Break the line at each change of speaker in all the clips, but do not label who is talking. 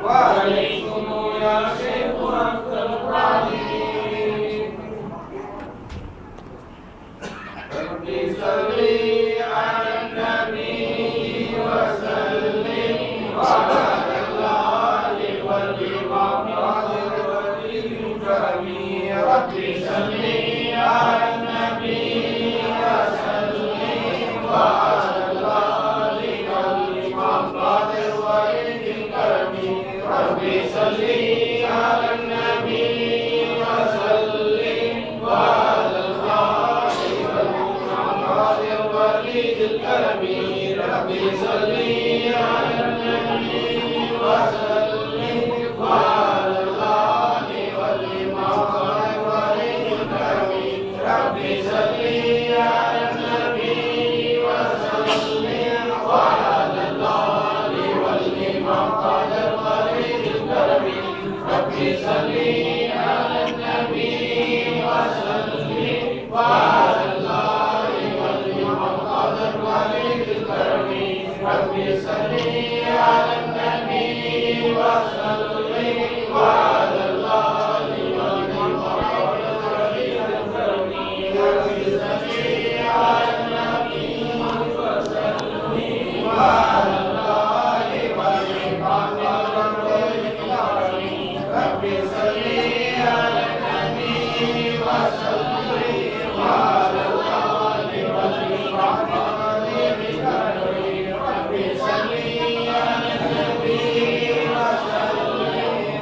وعليكم يا شيخ أفضل القادرين. رب صل على النبي وسلم وعلى الآل والإمام الكريم. رب صل على النبي وسلم وعلى الآل والإمام الكريم. رب صل على النبي وسلم وعلى الآل والإمام الكريم. رب صل على النبي وسلم وعلى الآل والإمام الكريم. رب صل على النبي وسلم وعلى الآل والإمام الكريم. رب صل على النبي وسلم وعلى الآل والإمام الكريم. رب صل على النبي وسلم وعلى الآل والإمام الكريم. رب صل على النبي وسلم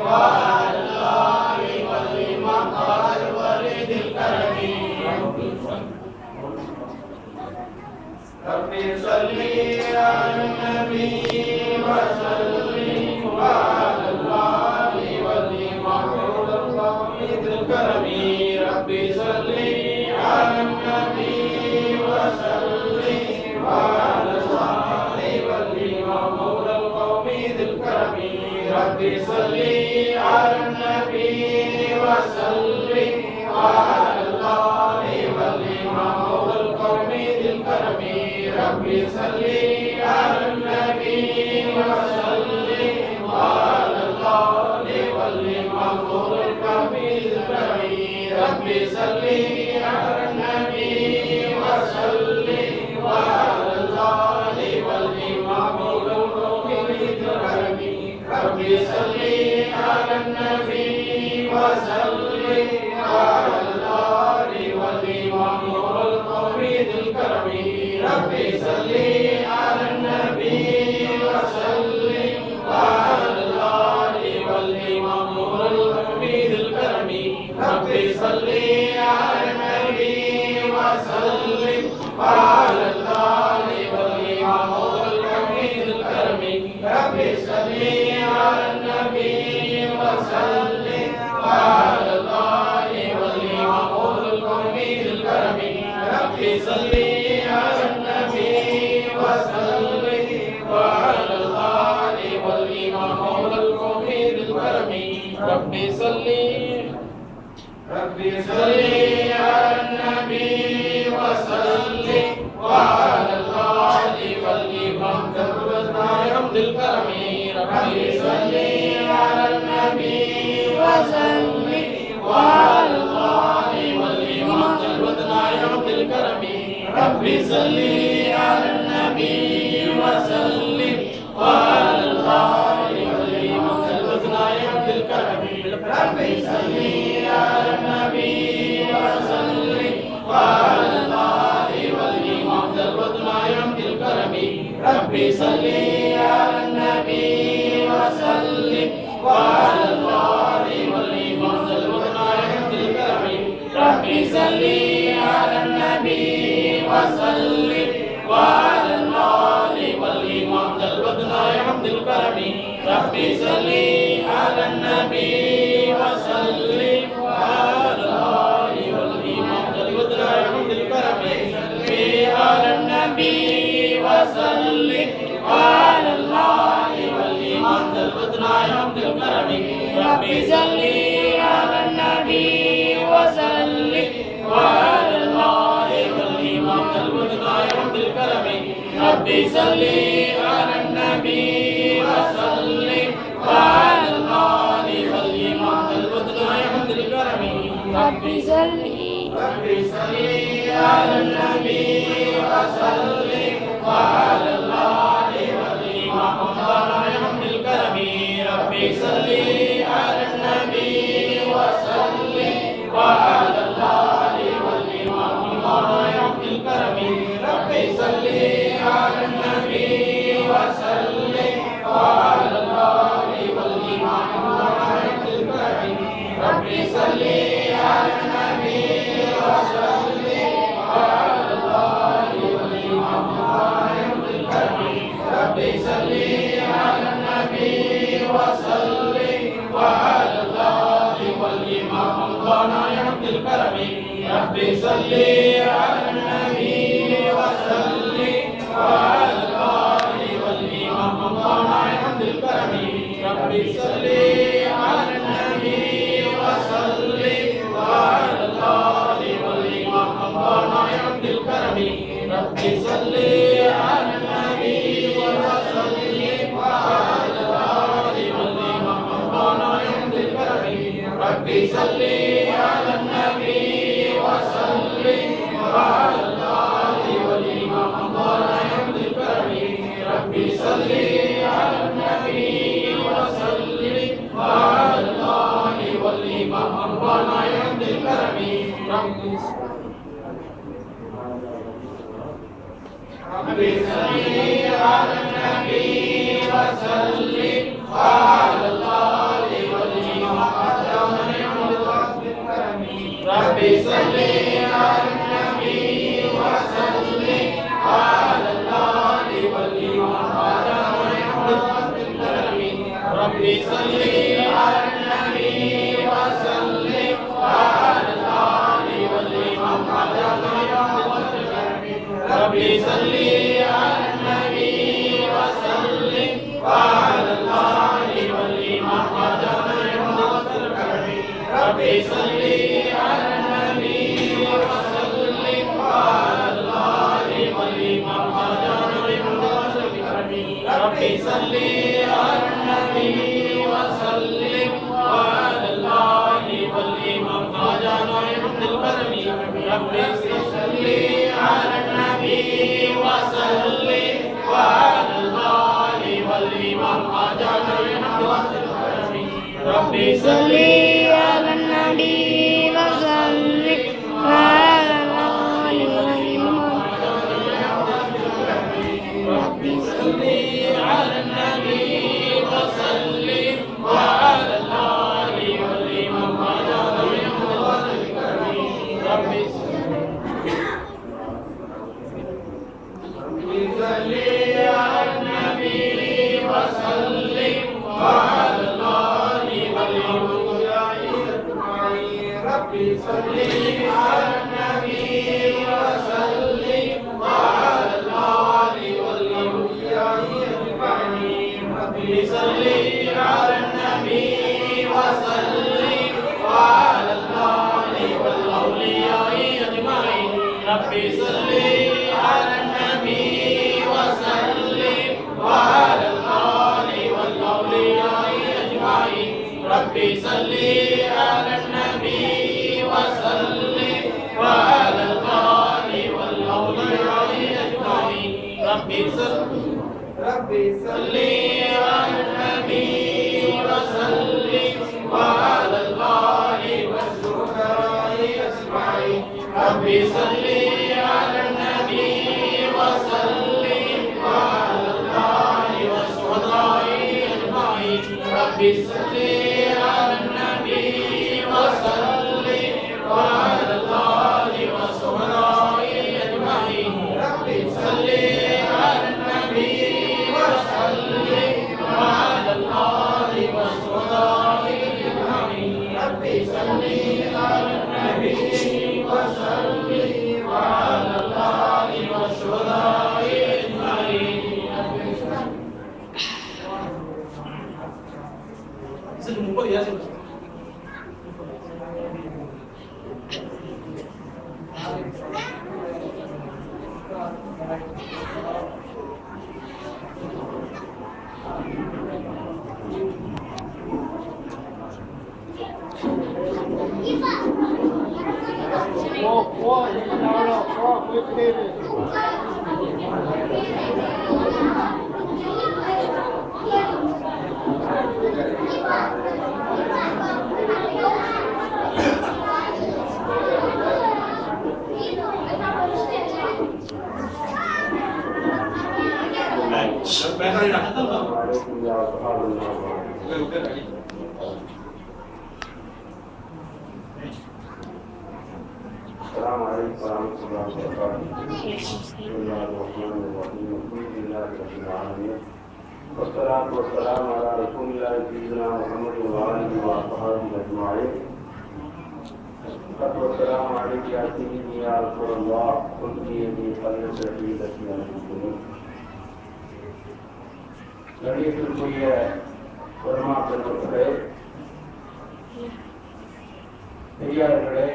وعلى الآل والإمام الكريم. رب صل على النبي وسلم وعلى الآل والإمام الكريم. رب صل على النبي وسلم وعلى الآل والإمام الكريم. رب صل على النبي وسلم وعلى الآل والإمام الكريم. رب صل على النبي وسلم وعلى الآل والإمام الكريم. رب صل على النبي وسلم وعلى الآل والإمام الكريم. رب صل على النبي وسلم وعلى الآل والإمام الكريم. رب صل على النبي وسلم وعلى الآل والإمام الكريم. رب صل على النبي وسلم وعلى الآل والإمام الكريم. رب صل على النبي وسلم وعلى الآل والإمام الكريم. رب صل على النبي وسلم وعلى الآل والإمام الكريم. رب صل على النبي وسلم وعلى الآل والإمام الكريم. رب صل على النبي وسلم وعلى الآل والإمام الكريم. رب صل على النبي وسلم وعلى الآل والإمام الكريم. رب صل على النبي وسلم وعلى الآل والإمام الكريم. رب صل على النبي وسلم وعلى الآل والإمام الكريم. رب صل على النبي وسلم وعلى الآل والإمام الكريم. رب صل على النبي وسلم وعلى الآل والإمام الكريم. رب صل على النبي وسلم وعلى الآل والإمام الكريم. رب صل على النبي وسلم وعلى الآل والإمام الكريم. على النبي وسلم وعلى الآل والإمام عبد الكرم ربي صل على النبي وسلم وعلى الله والإمام المدنى عبد الكرم ربي صل على النبي وسلم وعلى الله والإمام المدنى عبد الكرم ربي صل على النبي وسلم وعلى الله والإمام المدنى عبد الكرم ربي صل على النبي وسلم وعلى الله والإمام المدنى عبد الكرم ربي صل على النبي وسلم وعلى الله والإمام المدنى عبد الكرم ربي صل على النبي وسلم وعلى الله والإمام المدنى عبد الكرم ربي صل على النبي وسلم وعلى الله والإمام المدنى عبد الكرم ربي صل على النبي وسلم وعلى الله والإمام المدنى عبد الكرم ربي صل على النبي وسلم وعلى الله والإمام المدنى عبد الكرم ربي صل على النبي وسلم وعلى الله والإمام المدنى عبد الكرم ربي صل على النبي وسلم وعلى الله والإمام المدنى عبد الكرم ربي صل على النبي وسلم وعلى الله والإمام المدنى عبد الكرم ربي صل على النبي وسلم وعلى الله والإمام المدنى عبد الكرم ربي صل على النبي وسلم وعلى الله والإمام المدنى عبد الكرم ربي صل على النبي وسلم وعلى الله والإمام المدنى عبد الكرم ربي صل على النبي وسلم وعلى الله والإمام المدنى عبد الكرم ربي صل على النبي وسلم وعلى الله والإمام المدنى عبد الكرم ربي صل على النبي وسلم وعلى الله والإمام المدنى عبد الكرم ربي صل على النبي وسلم وعلى الله والإمام المدنى عبد الكرم ربي صل على النبي وسلم وعلى الله والإمام ربي صل على النبي وسلم وعلى الله والإمام ربي صل على النبي وسلم وعلى الله والإمام ربي صل على النبي وسلم وعلى الله والإمام ربي صل على النبي وسلم وعلى الله والأولياء أجمعين ربي صل على النبي وسلم وعلى الله والأولياء أجمعين ربي صل على النبي وسلم وعلى الله والأولياء أجمعين ربي صل على النبي وسلم وعلى الله والشهداء أجمعين ربي صل على النبي وسلم وعلى الله والشهداء أجمعين ربي صل على النبي وسلم وعلى الله والشهداء أجمعين ربي صل على النبي وسلم وعلى الله والشهداء أجمعين ربي صل على النبي وسلم وعلى الله والشهداء أجمعين.
ร
இதுக்கு 30 யாசின்
السلام عليكم ورحمة الله وبركاته. بسم الله الرحمن الرحيم. الحمد لله رب العالمين. والصلاة والسلام على رسول الله سيدنا محمد وآله وصحبه أجمعين. والسلام عليك يا سيدي يا رسول الله. قل بيدي قلت شهيدتي على المسلمين. கணியத்திற்குரிய பெருமாற்றே பெரியார்களே,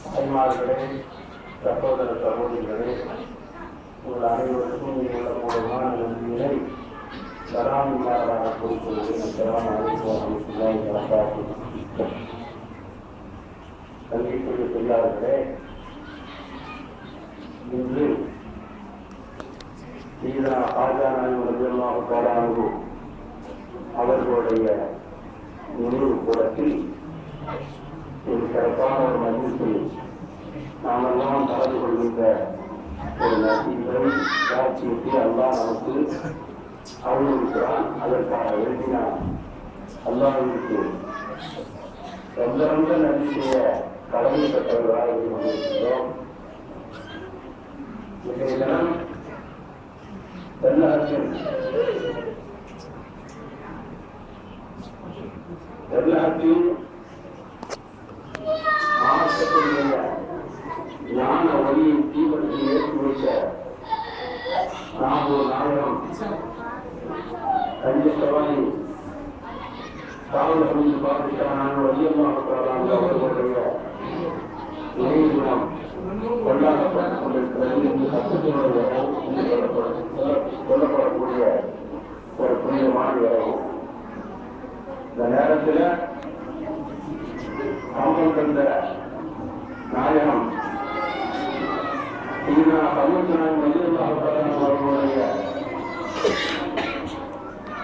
தாய்மார்களே, சகோதர சகோதரிகளே, உங்கள் அனைவருக்கும் உள்ளபூர்வமான நன்றிகளை சராமில்லாதாக கொடுப்பது கல்விக்குரிய பெரியார்களே, இன்று அவர்களுடைய நினைவு கூடத்தில் ஒரு சிறப்பான ஒரு மதிப்பில் நாமெல்லாம் கலந்து கொள்கின்ற ஒரு நன்றிகளை காட்சியத்தை அல்லாஹ் நமக்கு அருள்கிறான். அதற்காக எழுதினான் அல்லாஹ்விற்கு சொந்தரங்க நன்றி செய்ய கடமை பெற்றவர்களாக இருந்து கொண்டிருக்கிறோம். இன்றைய தினம் தமிழகத்தில் மாவட்டத்தினுடைய ஞான ஒளியை தீபத்தை ஏற்றி வைத்த நாகூர் நாயகம் கஞ்சசவாய் காவல் அமைந்து பார்த்துட்டான வலியமாக அவர்களுடைய நினைவு தினம் கொண்டாடப்பட்டுக் கொண்டிருக்கிறது. சொல்லப்படக்கூடிய ஒரு புனிதமான இரவு. இந்த நேரத்தில் காவல் தந்த நாயகம் அவர்களுடைய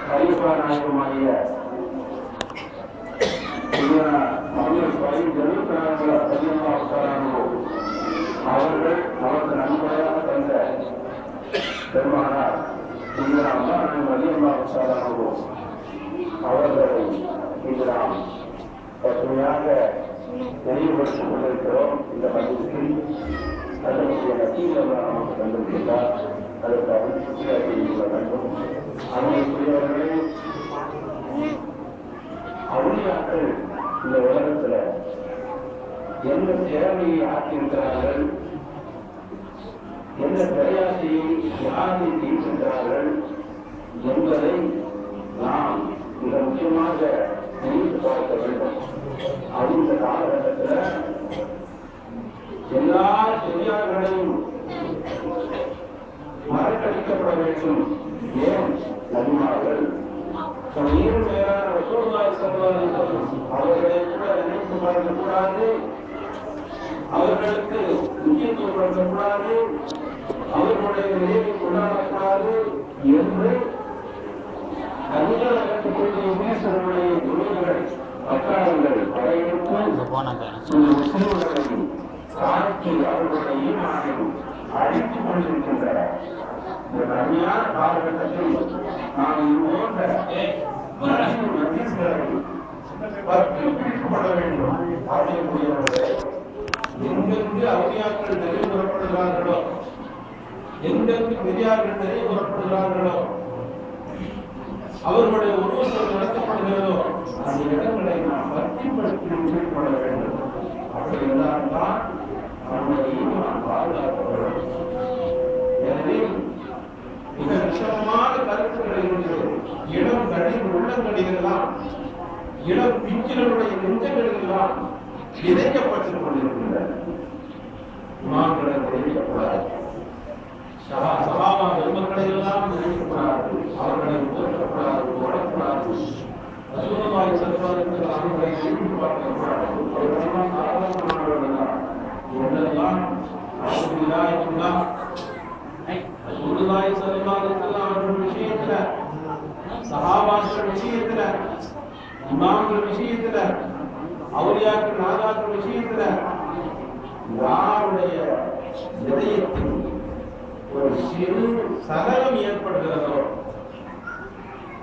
கலிஃபா நாயகமாகிய அவர்கள் நமக்கு நன்மையாக தந்த பெருமானார் அவர்களை இன்று நாம் பசுமையாக நினைவுபடுத்திக் கொண்டிருக்கிறோம். இந்த பகுதியில் அதனுடைய நசீலம் நமக்கு தந்திருக்கிறார். அதற்காக சுற்றியாக்கிக் கொள்ள வேண்டும். அவர்களுக்குரியவர்களே, அவுளியாக்கள் இந்த உலகத்தில் எந்த சேவையை ஆக்கியிருக்கிறார்கள், எந்த பிரயாசையை யாரை செய்கின்றார்கள் என்பதை நாம் மிக முக்கியமாக நினைத்து பார்க்க வேண்டும். அது இந்த காலகட்டத்தில் எல்லா பெரியார்களையும் மறக்கடிக்கப்பட வேண்டும். ஏன் நபிமார்கள் நீரும் மேலான அவர்களை கூட நினைத்து பார்க்கக்கூடாது, அவர்களுக்கு முக்கியத்துவப்படுத்தக்கூடாது, அவர்களுடைய நிலையை கொண்டாடக்கூடாது என்று அதிகாரத்துக்குரிய உபதேசங்களுடைய துணைகள் பட்டாளங்கள் படையெடுத்து முஸ்லிம்களையும் தாக்கி அவர்களுடைய ஈமானையும் அழித்துக் கொண்டிருக்கின்றன. இந்த கடுமையான காலகட்டத்தில் நாம் இதுபோன்ற பிடிக்கப்பட வேண்டும். ஆணையக்கூடியவர்களே, எங்கெங்கு அவுளியாக்கள் நினைவுறப்படுகிறார்களோ, எங்கெங்கு பெரியார்கள் நினைவுறப்படுகிறார்களோ, அவர்களுடைய உருவங்கள் நடத்தப்படுகிறதோ அந்த இடங்களை நாம் பற்றிப்படுத்தி கொள்ள வேண்டும். அப்படி இருந்தால்தான் நம்முடைய ஈமான் பாதுகாக்கப்படும். எனவே மிக விஷமமான கருத்துக்களை இடம் கழிவு உள்ளங்களை நெஞ்சங்களில் எல்லாம் இளம் பிஞ்சினுடைய நெஞ்சங்களில் எல்லாம் விதைக்கப்பட்டுக் கொண்டிருக்கின்றன. இமாம்களை தெரிவிக்கப்படாது, சஹாபா பெருமக்களை எல்லாம் நினைக்கப்படாது, அவர்களை போற்றப்படாது, போடப்படாது, ரசூலுல்லாஹி ஸல்லல்லாஹு அலைஹி வஸல்லம் அவர்களை நினைத்து பார்க்கப்படாது. அவர்களெல்லாம் சாதாரணமானவர்கள் தான். இவர்களெல்லாம் ரசூலுல்லாஹி ஸல்லல்லாஹு அலைஹி வஸல்லம் அவர்கள் விஷயத்துல, சஹாபாக்கள் விஷயத்துல, இமாம்கள் விஷயத்துல, அவுலியாக்கள் நாதாக்கள் விஷயத்துல யாருடைய இதயத்தில் ஒரு சிறு சலனம் ஏற்படுகிறதோ,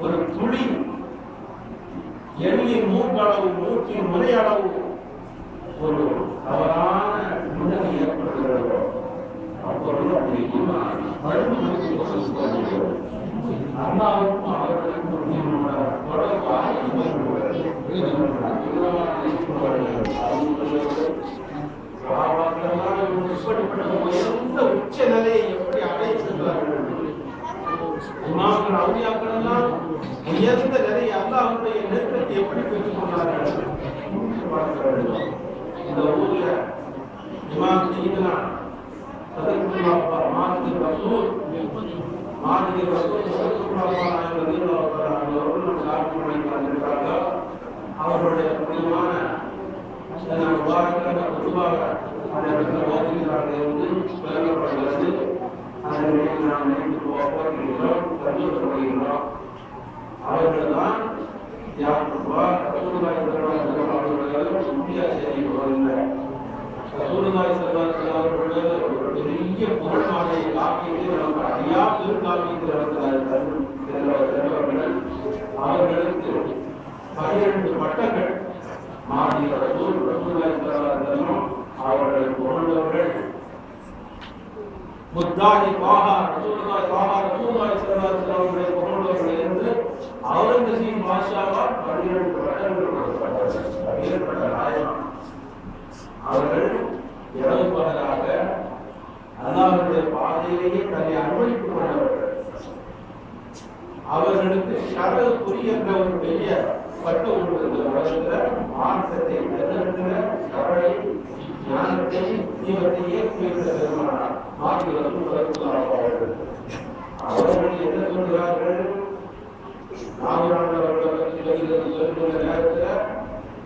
ஒரு துளி எண்ணின் மூக்களவு, மூக்கின் முனையளவு ஒரு தவறான உணர்வு ஏற்படுகிறதோ, அப்பொழுது அந்த ஈமான் பழுது அல்லாஹ்வுக்கும் அவர்களுக்கும் தொடர்பாக உச்ச நிலையை எப்படி அடைந்திருக்கிறார்கள்? இமாம்கள் அவுலியாக்கள் எல்லாம் உயர்ந்த நிலையை அல்லாஹ்வுடைய நெருக்கத்தை எப்படி பெற்றுக் கொண்டார்கள்? இந்த ஊர்ல இமாம் சையதுனா மாதிரி ரசூல் அவர்களுடைய முக்கியமான பொதுவாக அந்த இடத்துல ஓதுகிறார்கள் என்று விளங்கப்படுகிறது. அதை நாம் நினைத்து போகிறோம், சந்தோஷப்படுகின்றோம். அவர்கள் தான் இந்தியா செய்தி வருகின்றனர். ரசூலுல்லாஹி ஸல்லல்லாஹு அலைஹி வஸல்லம் அவர்கள் ஒரு பெரிய புகழ்மாலையை காப்பியத்தை நமக்கு அறியா பெருங்காப்பியத்தில் நடக்கிறார்கள். அவர்களுக்கு 12 பட்டங்கள் மாறி ரசூலுல்லாஹி ஸல்லல்லாஹு அலைஹி வஸல்லம் அவர்கள் புகழ்ந்தவர்கள். முத்தாஹி பாஹா ரசூலுல்லாஹி ஸல்லல்லாஹு அலைஹி வஸல்லம் புகழ்ந்தவர்கள் என்று அவுரங்கசீப் பாஷாவா 12 பட்டங்கள் கொடுக்கப்பட்டது. அவர்கள் இரவு பகலாக அல்லாஹ்வுடைய பாதையிலேயே தன்னை அர்ப்பணித்துக் கொண்டவர்கள். அவர்களுக்கு ஷரல் குறி என்ற ஒரு பெரிய பட்டம் உள்ளது. உலகத்துல மார்க்கத்தை நிலைநிறுத்தின ஷரலை, ஞானத்தை, தீவத்தை ஏற்றி வைத்த பெருமானார் அவர்கள் என்ன சொல்கிறார்கள்? சொல்கிற நேரத்தில்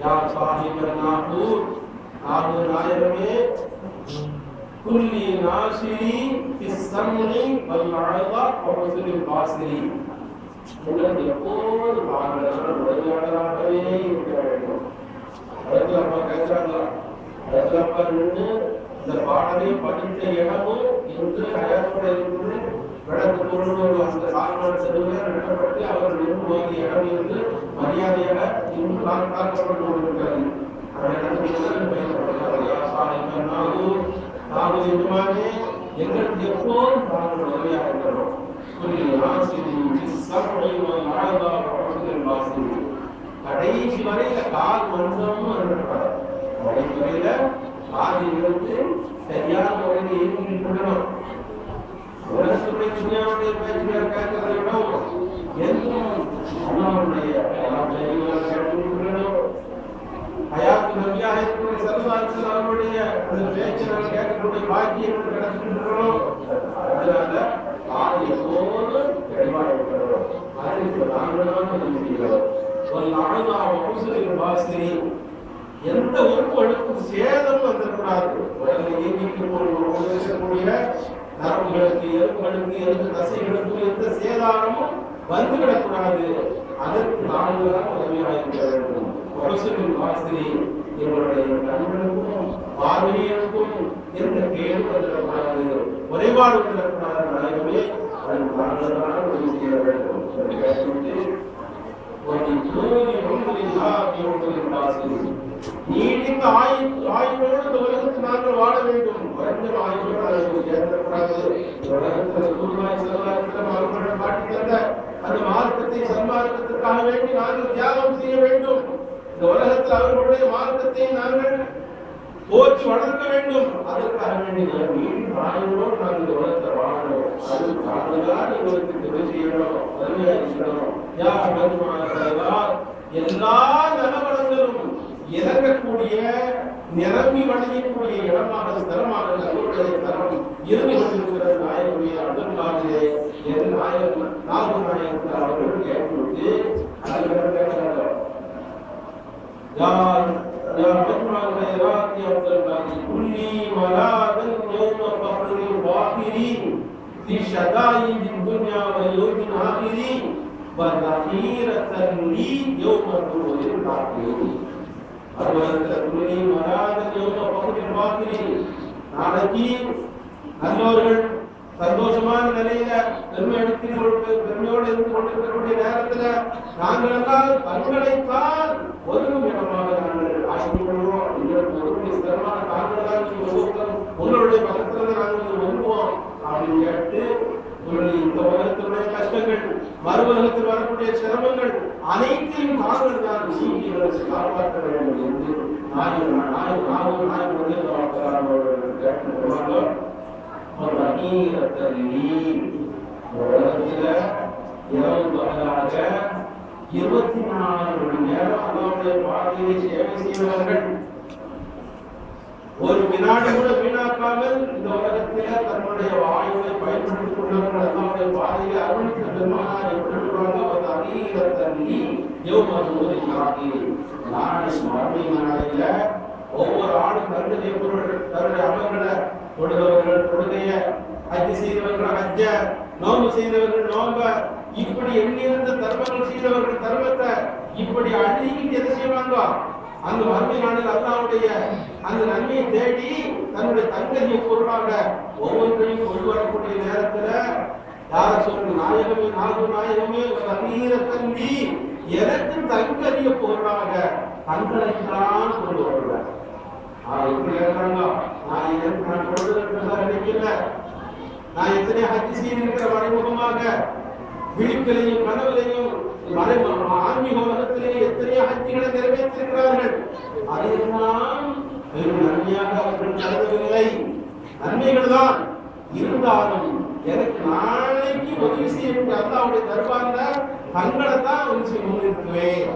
யார் சாஹிபர் நாகூர், நாகூர் நாயகமே, குல்லி நாசிரி இஸ்ஸம்னி வல் அழகா வஸலில் பாசிரி, உங்களுக்கு எப்போது உதவியாளராகவே இருக்க வேண்டும். அதுக்கு அப்பா கேட்கிறாங்களா? அதுக்கு அப்பா நின்று இந்த பாடலை படித்த இடமும் இன்று அயற்கூட இருந்து விளக்கு பொருள் அந்த சாரண செல்வர்கள் நடத்தப்பட்டு அவர்கள் இருந்து வாங்கிய இடம் இருந்து மரியாதையாக இன்று காக்கப்பட்டு கொண்டிருக்கிறது. எங்களுக்கு எப்போதும் நாங்கள் உதவியாக இருக்கிறோம். கடைசி வரையில கால் மன்றமும் கடைசி வரையில காதிலிருந்து சரியான முறையில் இயங்கிக்கொள்ளணும். உலகத்துடைய துணியாவுடைய பேச்சுகளை கேட்கிறதை விட எதுவும் அண்ணாவுடைய கேட்டுக்கொள்ளணும். ஹயாத்து நபியாக இருக்கிற சல்லல்லாஹு அவருடைய அந்த பேச்சுகளை கேட்கக்கூடிய பாக்கியங்கள் கிடைச்சிருக்கிறோம். அதனால காது எப்போது தெளிவாக இருக்கிறோம். அதற்கு நாங்களாக முடிகிறோம். ஒரு நாளா அவசரின் வாசனை எந்த உறுப்புகளுக்கும் சேதம் வந்துடக்கூடாது. உடலை இயங்கிக்கூடிய நரம்புகளுக்கு, எலும்புகளுக்கு, எலும்பு தசைகளுக்கு எந்த சேதாரமும் வந்துவிடக்கூடாது. அதற்கு நாங்களாக உதவியாக இருக்க வேண்டும். அவசரின் வாசனை இவருடைய கண்களுக்கும் பார்வைகளுக்கும் எந்த கேடு வந்துடக்கூடாது, குறைபாடு வந்துடக்கூடாது. நாயகமே அதற்கு நாங்களாக உதவி செய்ய வேண்டும். நீடித்த ஆயுளோடு இந்த உலகத்தில் நாங்கள் வாழ வேண்டும். குறைந்த ஆயுளோடு சேர்ந்தக்கூடாது. அவர்களிடம் காட்டி தந்த அந்த மார்க்கத்தை சன்மார்க்கத்திற்காக வேண்டி நாங்கள் தியாகம் செய்ய வேண்டும். இந்த உலகத்தில் அவர்களுடைய மார்க்கத்தை நாங்கள் போற்றி வளர்க்க வேண்டும். அதற்காக வேண்டி நீடித்த ஆயுளோடு நாங்கள் இந்த உலகத்தில் வாழ வேண்டும்.
அது அதுதான் உங்களுக்கு தெரிவு செய்யணும், அறிவிக்கணும். யார் மஜ்மாஅல் எல்லா நலவளங்களும் இறங்கக்கூடிய நிரம்பி வழங்கக்கூடிய இடமாக தரமாக அவருடைய தரம் இருந்து கொண்டிருக்கிறது. நாயகனுடைய அடங்காலே என் நாயகன் நாகூர் நாயகன் அவர்கள் கேட்டு யார் مجمع الخيرات يوم كل ملاذ يوم فخر الظاهرين في شدائد الدنيا ويوم الآخرين وذخيرة لي يوم خروج الآخرين. كل ملاذ يوم فخر الظاهرين. நாளைக்கு நல்லவர்கள் சந்தோஷமான நிலையில பெருமை பெருமையோடு இருந்து கொண்டிருக்கக்கூடிய நேரத்துல நாங்கள் எல்லாம் தங்களைத்தான் ஒதுங்கும் இடமாக நாங்கள் ஆக்கிக் கொள்வோம். ஒரு சிரமமான தாங்கள்தான் உங்களுடைய பக்கத்துல நாங்கள் ஒதுங்குவோம் அப்படின்னு கேட்டு உங்களுடைய இந்த உலகத்தினுடைய கஷ்டங்கள் மறு உலகத்தில் வரக்கூடிய சிரமங்கள் அனைத்தையும் நாங்கள் தான் நீங்களை காப்பாற்ற வேண்டும் என்று உலகத்தில் 24 மணி நேரம் அல்லாஹ்வுடைய பாதையை சேவை செய்வார்கள். ஒரு வினாடி கூட வீணாக்காமல் இந்த உலகத்திலே தன்னுடைய வாயுவை பயன்படுத்திக் கொண்டவர்கள் அல்லாஹ்வுடைய பாதையை அருளித்த பெருமானார் எப்படி சொல்றாங்க, அவர் அகீரத்தன்னி யௌமல் ஆகிர். நாளை மறுமை நாளையில ஒவ்வொரு ஆளும் தன்னுடைய பொருள் தன்னுடைய அமல்களை தொழுகிறவர்கள் தொழுகைய, ஹஜ் செய்தவர்கள் ஹஜ்ஜ, நோன்பு செய்தவர்கள் நோன்ப, இப்படி எண்ணிருந்த தர்மங்கள் செய்தவர்கள் தர்மத்தை இப்படி அழுகிட்டு எதை செய்வாங்க, அந்த மறுமை நாளில் அல்லாஹ்வுடைய அந்த நன்மையை தேடி தன்னுடைய தங்கரிய பொருளாக ஒவ்வொன்றையும் கொண்டு வரக்கூடிய நேரத்துல யார சொல்ற நாயகமே நாகூர் நாயகமே தண்ணி எனக்கு தங்கரிய பொருளாக தங்களைத்தான் கொண்டு வருவார். எப்படி கேட்கிறாங்க, நான் கொடுக்கிறதா நினைக்கல, நான் எத்தனை ஹஜ் செய்திருக்கிற மறைமுகமாக விழிப்பிலையும் கனவிலையும் ஆன்மீக உலகத்திலேயே எத்தனையோ ஹஜ்ஜிகளை நிறைவேற்றிருக்கிறார்கள். அதையெல்லாம் பெரும் நன்மையாக அவர்கள் கருதவில்லை. நன்மைகள் தான் இருந்தாலும் எனக்கு நாளைக்கு உதவி செய்யக்கூடிய அல்லாஹ்வுடைய தர்பார்ல தங்களை தான் உதவி முன்னிறுத்துவேன்.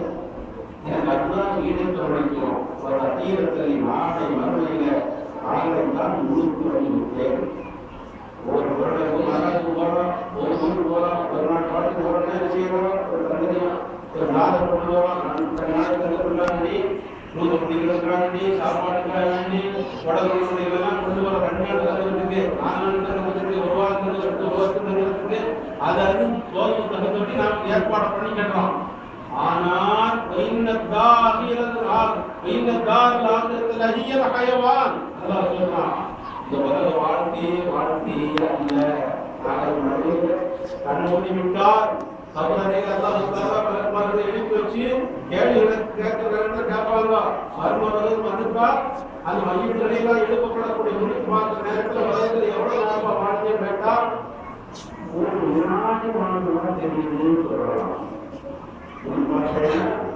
எனக்கு அதுதான் ஈடுபட முடியும். ஒரு அத்தீரத்தை நாளை மறுமையில நாளை தான் முழுக்க ஒரு வருடம் மகாராஜுக்கு போறோம், ஒரு ஊருக்கு போறோம், ஒரு நாள் பாட்டுக்கு போறோம், என்ன செய்யறோம், ஒரு தந்தையும் ஒரு நாளை கொண்டு போறோம், நாளைக்கு நூறு குடிக்கிறாண்டி சாப்பாடுக்காக வேண்டி உடம்புடைய இதெல்லாம் கொண்டு வர 2 நாள் தருவதுக்கு 4 நாள் தருவதுக்கு 1 வாரம் தருவதற்கு 1 வருஷம் தருவதற்கு அதை தோல்வி தகுந்தபடி நாம் ஏற்பாடு பண்ணி கேட்டோம். ஆனால் கண்மூடிவிட்டார் சகோதரர்கள் அல்லாஹ் எழுப்பி வச்சு கேள்விகளை கேட்பாங்க. மறுமணம் வந்துட்டா அந்த மையத்திலாம் எழுப்பப்படக்கூடிய முடித்து பார்த்த நேரத்தில் உலகத்தில் எவ்வளவு நேரமா வாழ்ந்தே கேட்டா 1 வினாடி வாழ்ந்துதான் தெரியுதுன்னு சொல்லலாம்.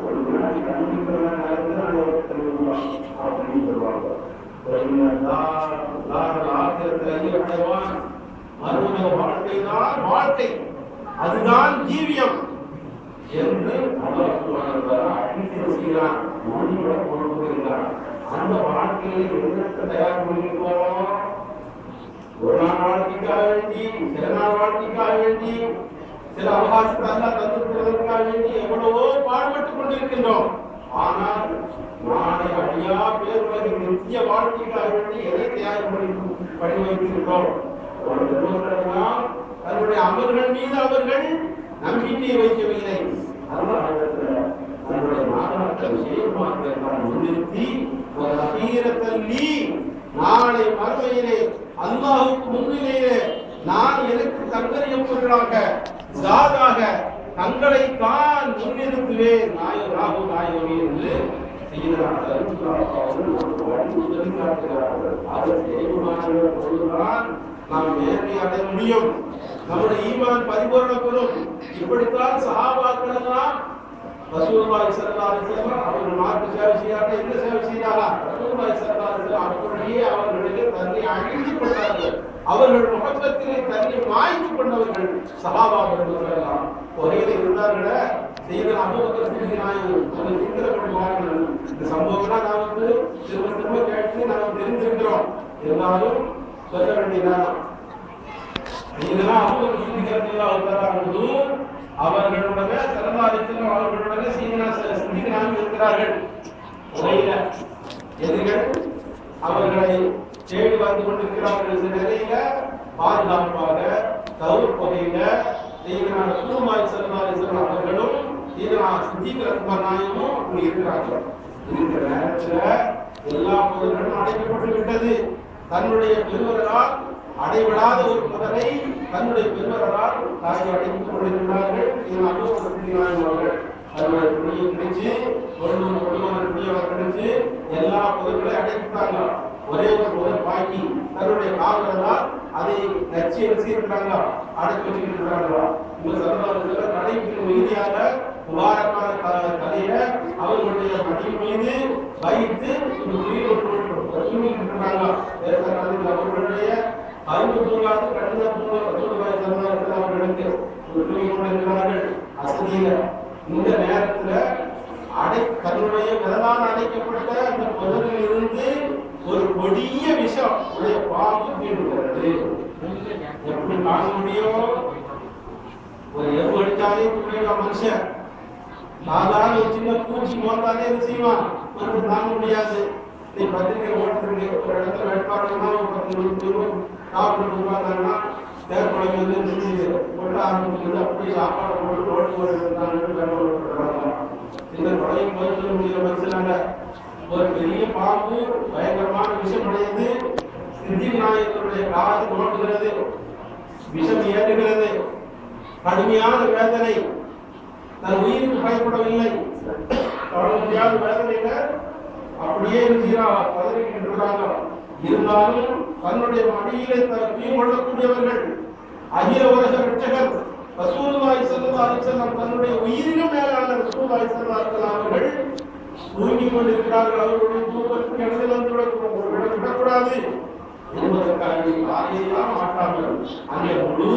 ஒரு வினாடி கண்டிக்கிற நேரத்தில் அப்படின்னு சொல்லுவாங்க. மறுமண வாழ்க்கை தான் வாழ்க்கை, அதுதான் ஜீவியம் என்று செய்கிறான். அந்த வாழ்க்கையை எதற்கு தயார் பண்ணிருக்கோம்? ஒரு நாள் வாழ்க்கைக்காக வேண்டி, சில நாள் வாழ்க்கைக்காக வேண்டி, சில அவகாசத்தை எல்லாம் தந்திருக்கிறதற்காக வேண்டி எவ்வளவோ பாடுபட்டுக் கொண்டிருக்கின்றோம். ஆனால் நாளை அழியா பேருலகின் நித்திய வாழ்க்கைக்காக வேண்டி எதை தயார் பண்ணி வைத்திருக்கிறோம்? தன்னுடைய அமல்கள் மீது அவர்கள் நம்பிக்கை வைக்கவில்லை. தன்னுடைய மாணவர்கள் முன்னிறுத்தி ஒரு அகீரத்தல்லி நாளை மறுமையிலே அல்லாஹ்வுக்கு முன்னிலையிலே நான் எனக்கு தங்கரிய பொருளாக ஜாதாக தங்களை தான் முன்னிறுத்துவேன் நாயகம் நாயகமே என்று செய்கிறார்கள். நாம் நேர்மை அடைய முடியும், நம்முடைய ஈமான் பரிபூரணப்படும். இப்படித்தான் சஹாபாக்கள் எல்லாம் ரசூலுல்லாஹி ஸல்லல்லாஹு அலைஹி வஸல்லம் அவர்கள் மார்க்க சேவை செய்யாத எந்த சேவை செய்தாரா ரசூலுல்லாஹி ஸல்லல்லாஹு அலைஹி வஸல்லம் அப்படியே அவர்களுக்கு தன்னை அழிந்து கொண்டார்கள். அவர்கள் முகத்திலே தன்னை மாய்த்து கொண்டவர்கள் சஹாபா பெருமக்கள் எல்லாம் வகையில் இருந்தார்களே. செய்தல் அபூபக்கர் சித்திக் நாயகம் சிந்திரப்படுவார்கள். இந்த சம்பவம்லாம் நாம் வந்து திரும்ப திரும்ப கேட்டு நாம் தெரிந்திருக்கிறோம். இருந்தாலும் சொல்ல வேண்டியதான். இதெல்லாம் அபூபக்கர் சித்திக் ரலியல்லாஹு அவர்களுடைய சரதாரித்தம் அவர்களுடைய சித்திக் நாயகம் இருக்கிறார்கள். வகையில எதிர்கள் அவர்களை தேடி வந்து கொண்டிருக்கிறார்கள். இந்த நிலையில பாதுகாப்பாக தவுர் பகையில சூமாய் சரதாரித்தம் அவர்களும் சித்திக் நாயகமும் இருக்கிறார்கள். இருக்கிற நேரத்தில் எல்லா புதர்களும் அடைக்கப்பட்டு விட்டது. தன்னுடைய பெருவரால் அடைவிடாத ஒரு புதரை தன்னுடைய பெருவரால் தாயை அடைத்துக் கொண்டிருக்கிறார்கள். அவர்கள் தன்னுடைய துணியை பிடிச்சு பிடிச்சு எல்லா புதர்களையும் அடைத்தாங்க. ஒரே ஒரு பாக்கி தன்னுடைய காவலரால் அதை நச்சு இருக்கிறாங்க, அடைச்சு வச்சுக்கிட்டு இருக்கிறாங்களா. இந்த சரதாரத்தில் நடைபெறும் இறுதியாக முபாரக்கான தலைய அவர்களுடைய மடி மீது வைத்து அவர்களுடைய அறிவு தூங்காது கடித அவர்களுக்கு கொண்டிருக்கிறார்கள். அசதியில இந்த நேரத்துல தன்னுடைய விரலால் அடைக்கப்பட்ட அந்த புதரில் இருந்து ஒரு கொடிய விஷம் உடைய பாம்பு தீண்டுகிறது. எப்படி காண முடியும்? ஒரு எருவு அடிச்சாலே மனுஷன் சாதாரண ஒரு சின்ன பூச்சி போட்டாலே இது செய்வான், மறுபடியும் தாங்க முடியாது. நீ பத்திரிகை ஓட்டுறீங்க, ஒரு இடத்துல வேட்பாளர்னா ஒரு 10 ரூபாய் சாப்பிட்டு உட்காந்தாங்கன்னா தேர்தல் வந்து நிறுத்தி கொள்ள ஆரம்பிக்கிறது. அப்படி சாப்பாடு போட்டு ரோட்டு போடுறாங்க. இந்த கொலையும் போயிட்டு முடிகிற மனுஷனால ஒரு பெரிய பாம்பு பயங்கரமான விஷம் அடைந்து சித்திக் நாயகனுடைய காது நோட்டுகிறது, விஷம் ஏறுகிறது. கடுமையான வேதனை, தன் உயிருக்கு பயப்படவில்லை, தொடர முடியாத வேதனையில அப்படியே பதறிக்கின்றாங்க. இருந்தாலும் தன்னுடைய மடியிலே உயிர் கொள்ளக்கூடியவர்கள் அகில உலக ரட்சகர் ரசூலுல்லாஹி ஸல்லல்லாஹு அலைஹி வஸல்லம் தன்னுடைய உயிரினும் மேலான ரசூலுல்லாஹி ஸல்லல்லாஹு அலைஹி வஸல்லம் அவர்கள் தூங்கிக் கொண்டிருக்கிறார்கள். அவர்களுடைய தூக்கத்துக்கு இடத்தில் வந்து விடக்கூடாது என்பதற்காக யாரையெல்லாம் மாட்டாமல் அந்த முழு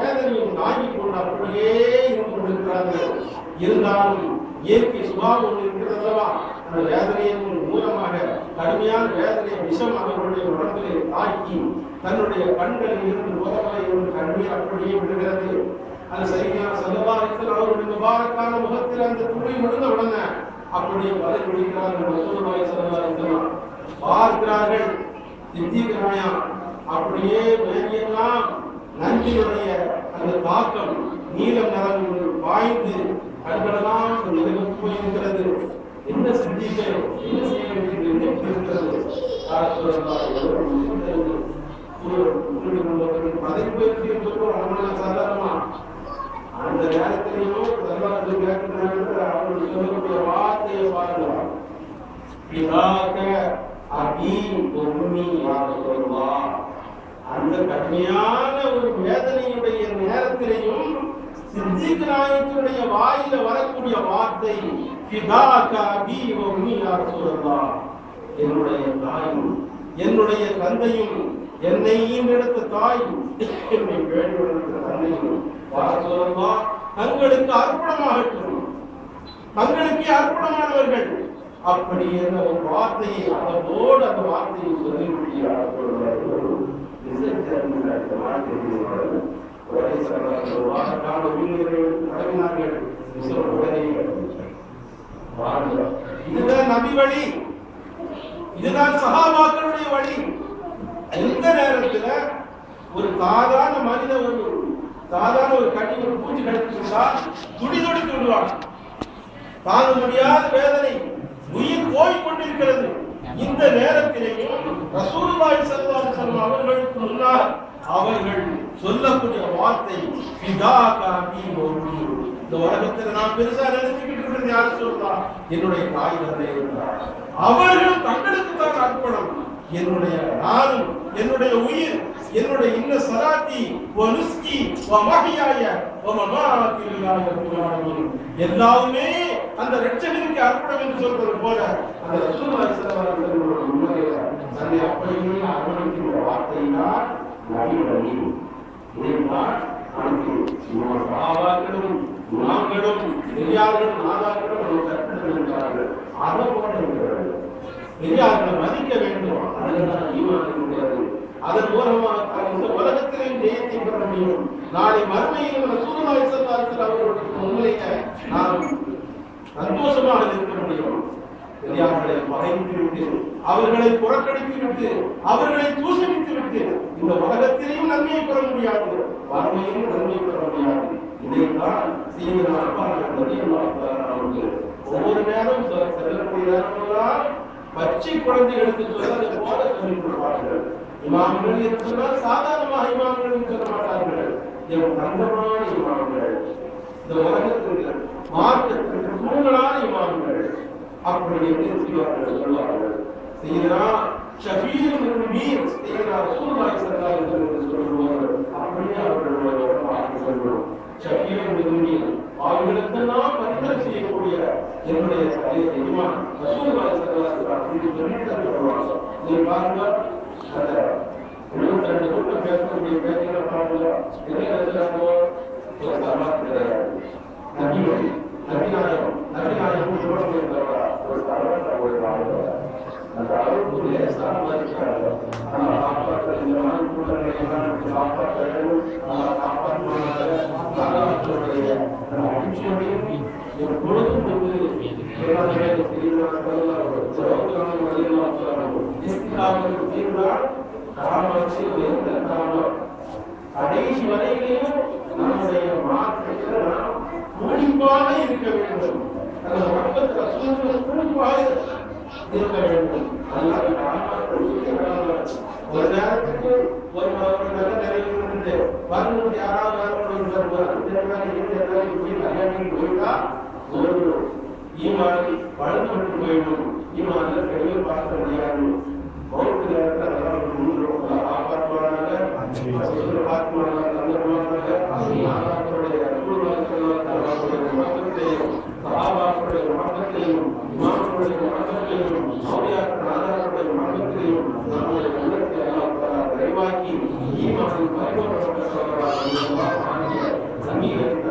வேதனையும் தாங்கிக் கொண்டு அப்படியே இருந்து கொண்டிருக்கிறார்கள். இருந்தாலும் இயற்கை சுபாவம் இருக்கிறதல்லவா, அந்த வேதனையின் மூலமாக கடுமையான வேதனை விஷம் அவர்களுடைய உடம்பிலே தாக்கி தன்னுடைய கண்களில் இருந்து முதல்ல இருந்து கண்ணீர் அப்படியே விடுகிறது. அது சரியான செல்லவாரத்தில் அவருடைய முபாரக்கான முகத்தில் அந்த துணி விழுந்த உடனே அப்படியே பதவி விடுகிறார்கள். ரசூலுல்லாஹி ஸல்லல்லாஹு அலைஹி வஸல்லம் பார்க்கிறார்கள். சித்திக் நாயகம் அப்படியே வேலையெல்லாம் நன்றியுடைய அந்த தாக்கம் நீலம் நிறம் வாய்ந்து கண்களெல்லாம் போயிருக்கிறது. என்ன சித்திக்க என்ன செய்ய வேண்டியது இருக்கிறது. பதவி பயிற்சி சாதாரணமா அந்த நேரத்திலையும் அவர்கள் சொல்லக்கூடிய வார்த்தையை பாருங்கள். அந்த கடுமையான ஒரு வேதனையுடைய நேரத்திலையும் சித்திக் நாயகனுடைய வாயில வரக்கூடிய வார்த்தை என்னுடைய தாயும் என்னுடைய தந்தையும் என்னை ஈண்டெடுத்த தாயும் என்னை வேண்டுமெடுத்த தந்தையும் தங்களுக்கு அர்ப்பணமாகட்டும், தங்களுக்கு அர்ப்பணமானவர்கள் அப்படி என்ற ஒரு வார்த்தையை அதோடு அந்த வார்த்தையை சொல்லி முடிகிறார்கள். இதுதான் நபி வழி, இதுதான் சஹாபாக்களுடைய வழி. எந்த நேரத்துல ஒரு சாதாரண மனித ஒரு சாதாரண ஒரு கட்டி ஒரு பூச்சி கடிச்சிருந்தா துடி துடித்து விடுவாங்க. தாங்க முடியாத வேதனை, உயிர் போய் கொண்டிருக்கிறது. இந்த நேரத்திலேயும் ரசூலுல்லாஹி ஸல்லல்லாஹு அலைஹி வஸல்லம் அவர்களுக்கு முன்னால் அவர்கள் சொல்லக்கூடிய வார்த்தை இந்த உலகத்தில் நான் பெருசா நினைச்சுக்கிட்டு இருக்கிறது யாரு சொல்றா? என்னுடைய தாய் தந்தை இருந்தார். அவர்கள் தங்களுக்கு தான் அர்ப்பணம். என்னுடைய நானும் என்னுடைய உயிர் என்னுடைய இன்ன சலாத்தி வனுஸ்கி வமஹியாய வமமாத்தி லில்லாஹி ரப்பில் ஆலமீன் எல்லாமே அந்த இரட்சகனுக்கு அர்ப்பணம் என்று சொல்றது போல அந்த ரசூலுல்லாஹி ஸல்லல்லாஹு அலைஹி வஸல்லம் தன்னை அப்படியே அர்ப்பணிக்கிற வார்த்தையினால் நபிவழி. இதைத்தான் சஹாபாக்களும் இமாம்களும் பெரியார்களும் நாதாக்களும் ஒரு கற்பித்தல் இருக்கிறார்கள். அதை போல இருக்கிறார்கள். பெரியார்களை மதிக்க வேண்டும். அதுதான் ஈமான் இருக்கிறது. அதன் மூலமாக இந்த உலகத்திலே ஜெயத்தை பெற முடியும். நாளை மறுமையில் ரசூலுல்லாஹி ஸல்லல்லாஹு அலைஹி வஸல்லம் அவர்களுடைய முன்னிலையில நாம் சந்தோஷமாக இருக்க முடியும். பெரியார்களை பகைத்து விட்டு, அவர்களை புறக்கணித்து விட்டு, அவர்களை தூஷணித்து விட்டு இந்த உலகத்திலேயும் நன்மையை பெற முடியாது, மறுமையிலும் நன்மை பெற முடியாது. இதைத்தான் ஒவ்வொரு நேரம் செல்லக்கூடிய நேரமெல்லாம் பச்சை குழந்தைகளுக்கு சொல்வதை போல சொல்லிக் கொடுப்பார்கள். இமாம்கள் இருக்கிறார், சாதாரணமாக இமாம்கள் சொல்ல மாட்டார்கள். தங்கமான இமாம்கள், இந்த உலகத்திற்கு மார்க்கத்திற்கு தூங்கலான இமாம்கள், அப்படி சொல்வார்கள். செய்தா ஷஃபீர் முபீன் செய்தா ரசூலுல்லாஹி ஸல்லல்லாஹு அலைஹி வஸல்லம் சொல்வார்கள். அப்படியே அவர்களுடைய வார்த்தை சொல்வோம். ஷஃபீர் முபீன் அவர்களுக்கெல்லாம் பரிந்துரை செய்யக்கூடிய என்னுடைய இமாம் ரசூலுல்லாஹி ஸல்லல்லாஹு அலைஹி வஸல்லம் சொல்லிட்டு நீங்க பாருங்க, அந்த 72 கூட்டம் பேசக்கூடிய பேச்சுகளை பாருங்க. என்ன பேசுறாங்களோ ஒரு சமாத் கிடையாது. நபிநாயகம் சொல்லுவாங்க, ஒரு சர்வத்தை ஒரு வாழ்க்கை அந்த அளவுக்கு லேசான மதிக்கிறாங்க. நம்ம காப்பாற்ற இந்த மாதிரி சூழ்நிலை காப்பாற்றணும். நம்ம காப்பாற்றுவதற்காக நம்ம மகிழ்ச்சியோடையும் ஒரு பொழுதும் கடைசி வரையிலையும் நம்முடைய மாற்றத்தில் நாம் துடிப்பாக இருக்க வேண்டும். அந்த மக்கள் துடிப்பாக இருக்க வேண்டும். ஒரு நேரத்துக்கு ஒரு நல்ல நிறைவேற்று வரும்போது யாராவது போயிட்டா ஒரு ஈமான் வளர்ந்து போயிடும். ஈமான்ல பெரிய பார்க்க முடியாது. பௌத்த நேரத்தில் அதெல்லாம் காப்பாற்றுவாங்க, சஹாபாக்களுடைய மரணத்தையும் இமாம்களுடைய மரணத்தையும் மௌலியாக்கள் ஆதாரங்களுடைய மரணத்தையும் நம்முடைய உள்ளத்தை எல்லாம் விரைவாக்கி ஈமானின் பரிமாற்றப்பட்ட சமீபத்தை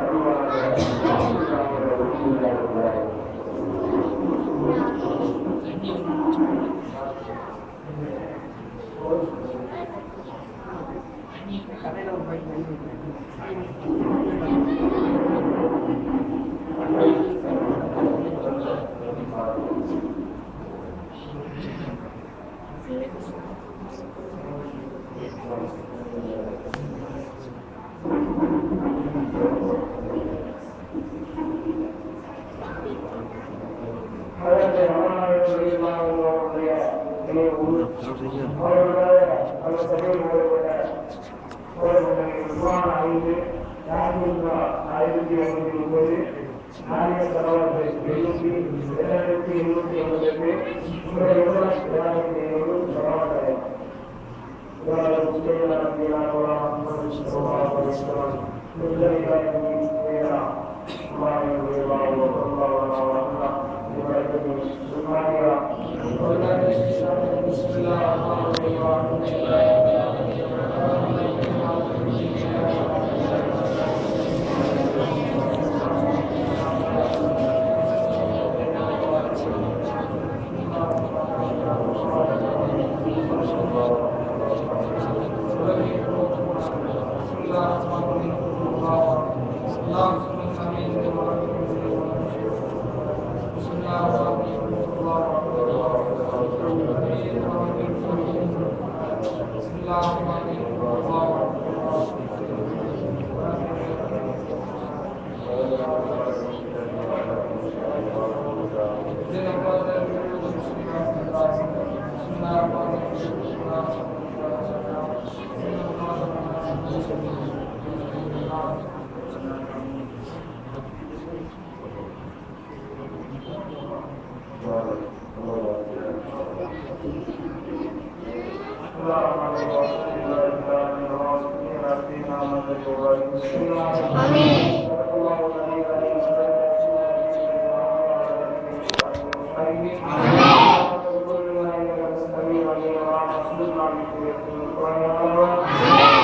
Amin.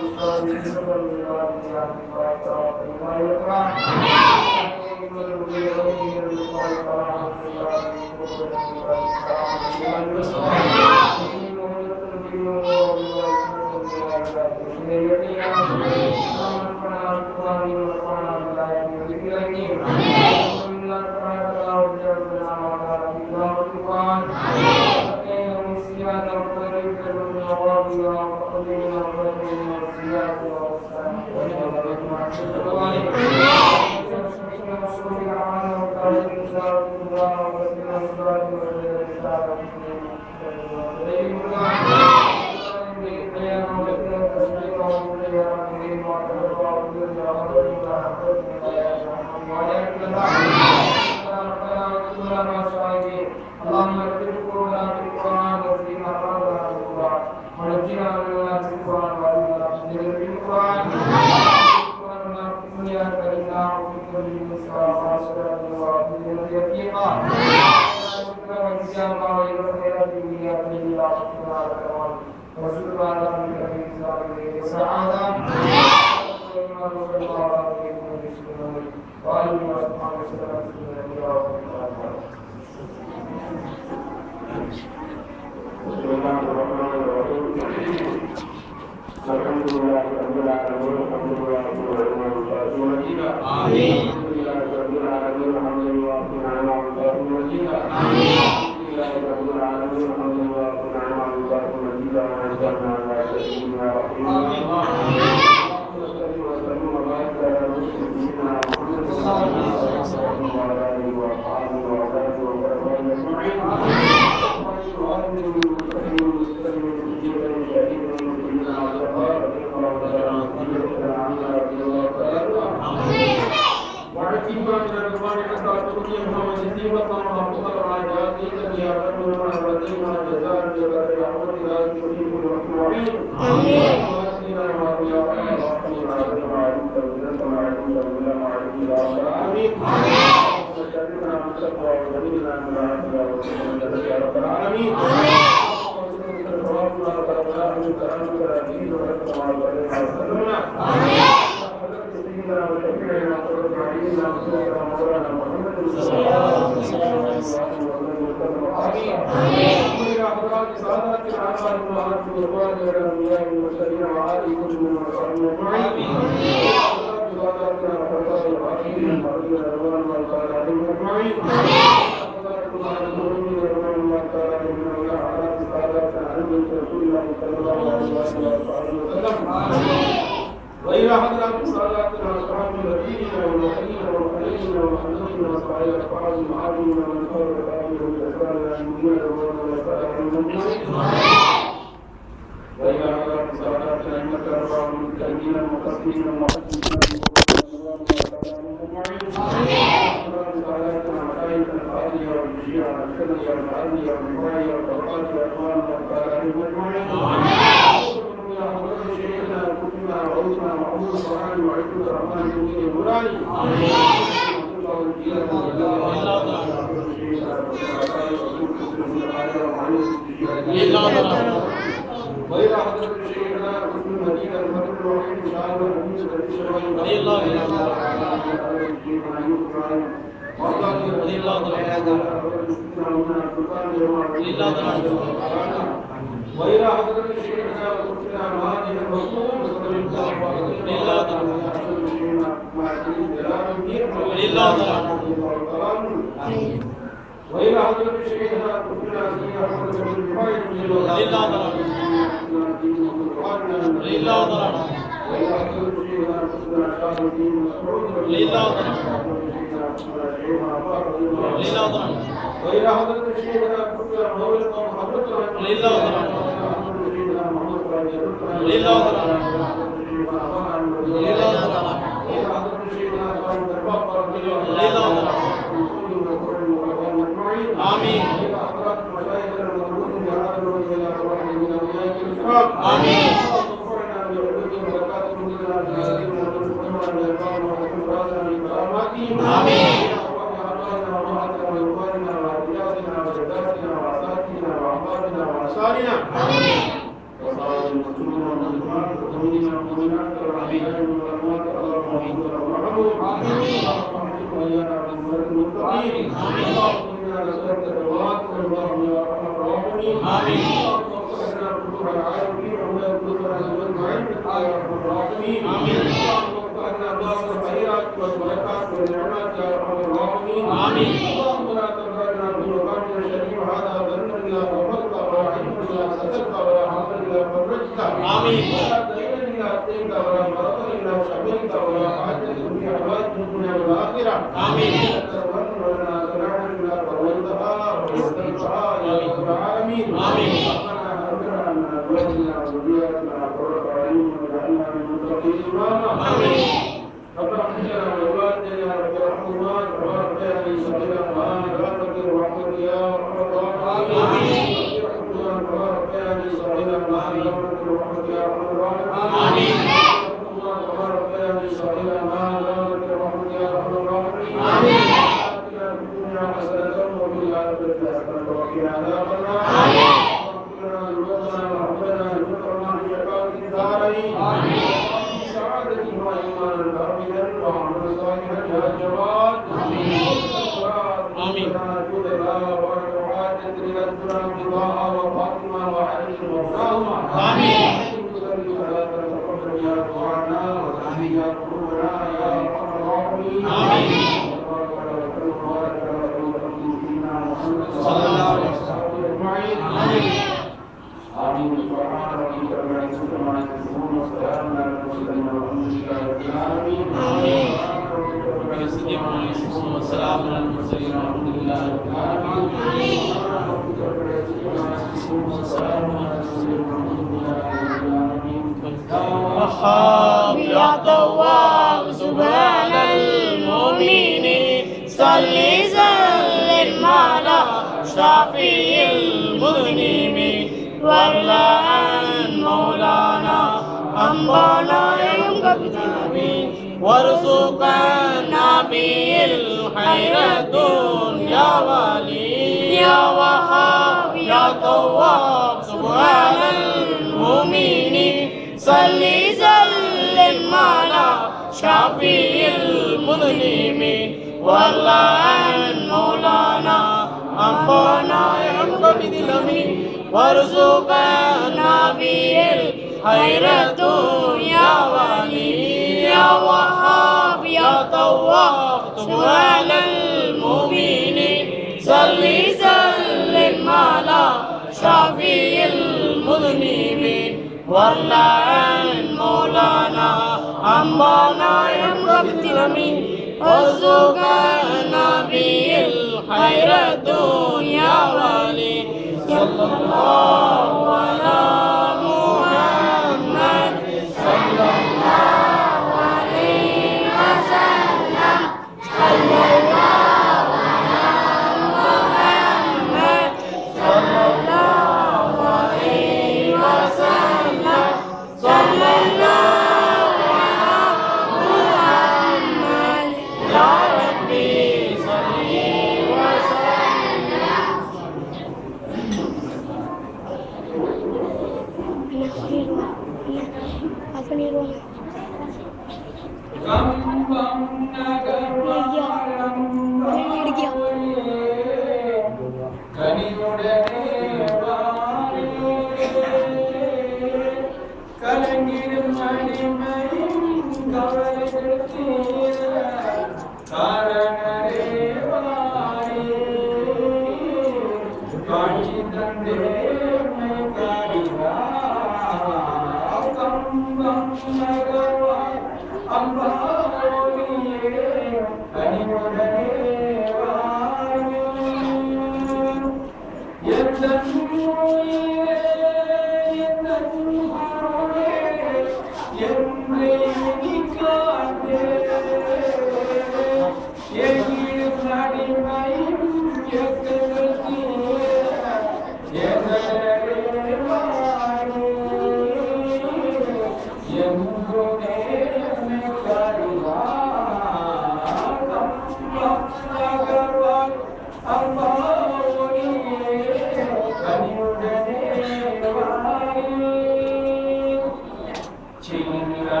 Children जिल्ला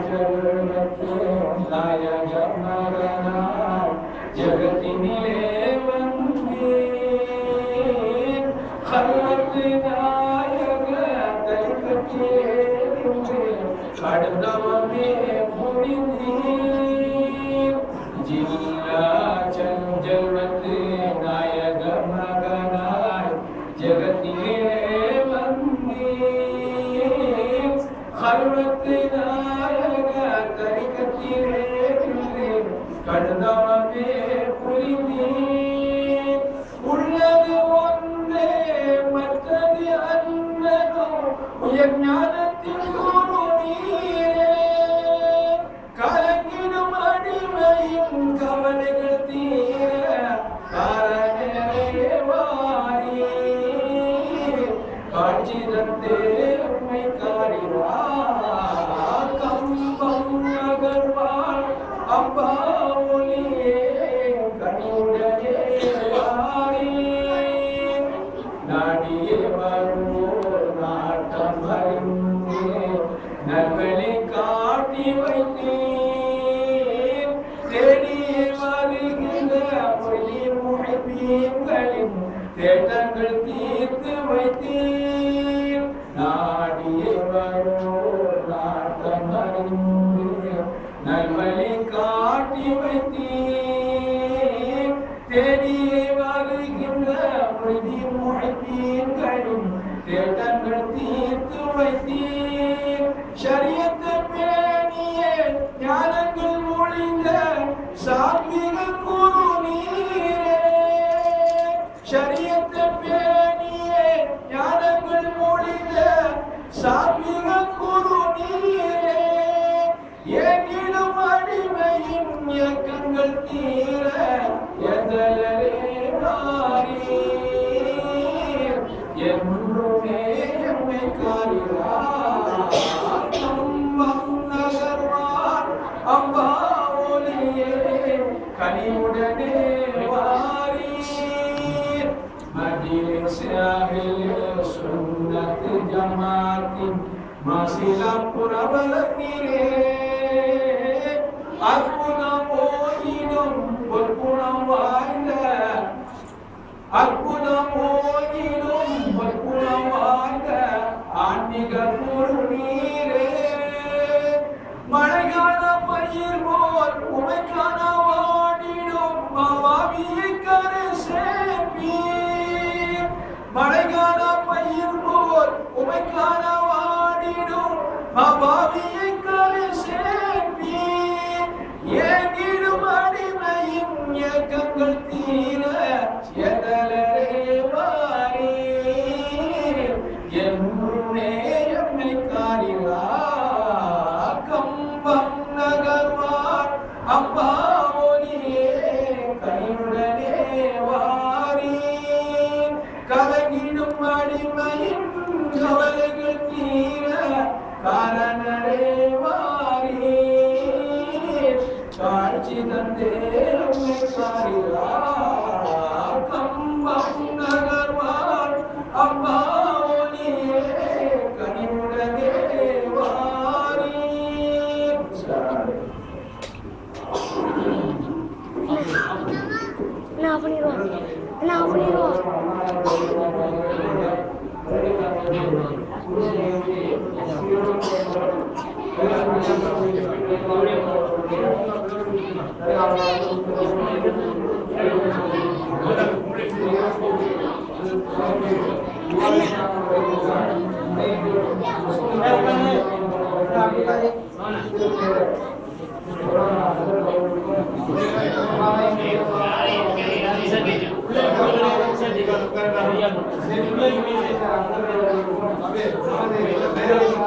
जगते नायक मगनाय जगतिनिले वंदे खल्वत नायक तलकते खड़दवमे मुनिंदी जिल्ला जगते नायक मगनाय जगतिनिले वंदे खल्वत नायक तलकते கடுதாமே புரிந்தே உள்ளது ஒன்றே மற்றது அன்னதோ உயர் ஞானத்தின் குரு நீரே கலங்கிடும் அடிமையும் கவலைகள் தீர காரணரே வாரி காட்சி தந்தே உண்மை காரிவா கம்பம் நகர்வாள் அப்பா நல்வழி காட்டி வைத்தேன் தேடிய வருகின்ற முஹிப்பீன்களின் தேட்டங்கள் தீர்த்து வைத்தேன் நாடிய வருவோர் நாட்டம் அறிந்து நல்வழி காட்டி வைத்தேன் தேடிய வருகின்ற முஹிப்பீன்களின் தேட்டங்கள் தீர்த்து வைத்தேன் ஷரியத்தை பேணிய ஞானங்கள் மொழிந்த சாத்விக குரு நீரே ஷரியத்தை பேணிய ஞானங்கள் மொழிந்த சாத்விக குரு நீரே ஏகிடும் அடிமையின் இயக்கங்கள் தீர எதலரே மாறி என்றுமே எம்மை காரிரா கம்பம் நகர்வார் அம்பா ஒளியே கனிவுடனே வாரீர் மஜ்லிஸ் அஹ்ல் சுன்னத் ஜமாத்தின் மாசிலா புரவலத்திலே அற்புதம் ஓதிடும் பொற்குணம் வாய்ந்த அற்புதம் ஓதிடும் பொற்குணம் வாய்ந்த ஆன்மீக குரு நீரே மழைக்கான பயிர் போல் உமைக்கான வாடிடும் மாவாவியை கரை சேர்ப்பீர் மழைக்கான பயிர் போல் உமைக்கான வாடிடும் மாவாவியை கரை சேர்ப்பீர் ஏகிடும் அடிமையின் இயக்கங்கள் தீர எதலரே வாரீர் என்றுமே எம்மை காரிரா கம்பம் நகர்வார் அப்பா ஒளியே கனிவுடனே வாரீர் கலங்கிடும் அடிமையின் கவலைகள் தீர காரணரே வாரீர் காட்சி தந்தே உம்மை காரிரா கம்பம் நகர்வார் அப்பா ஒளியே கனிவுடனே வாரீர்
நான் பண்ணிடுவோம்
Gracias.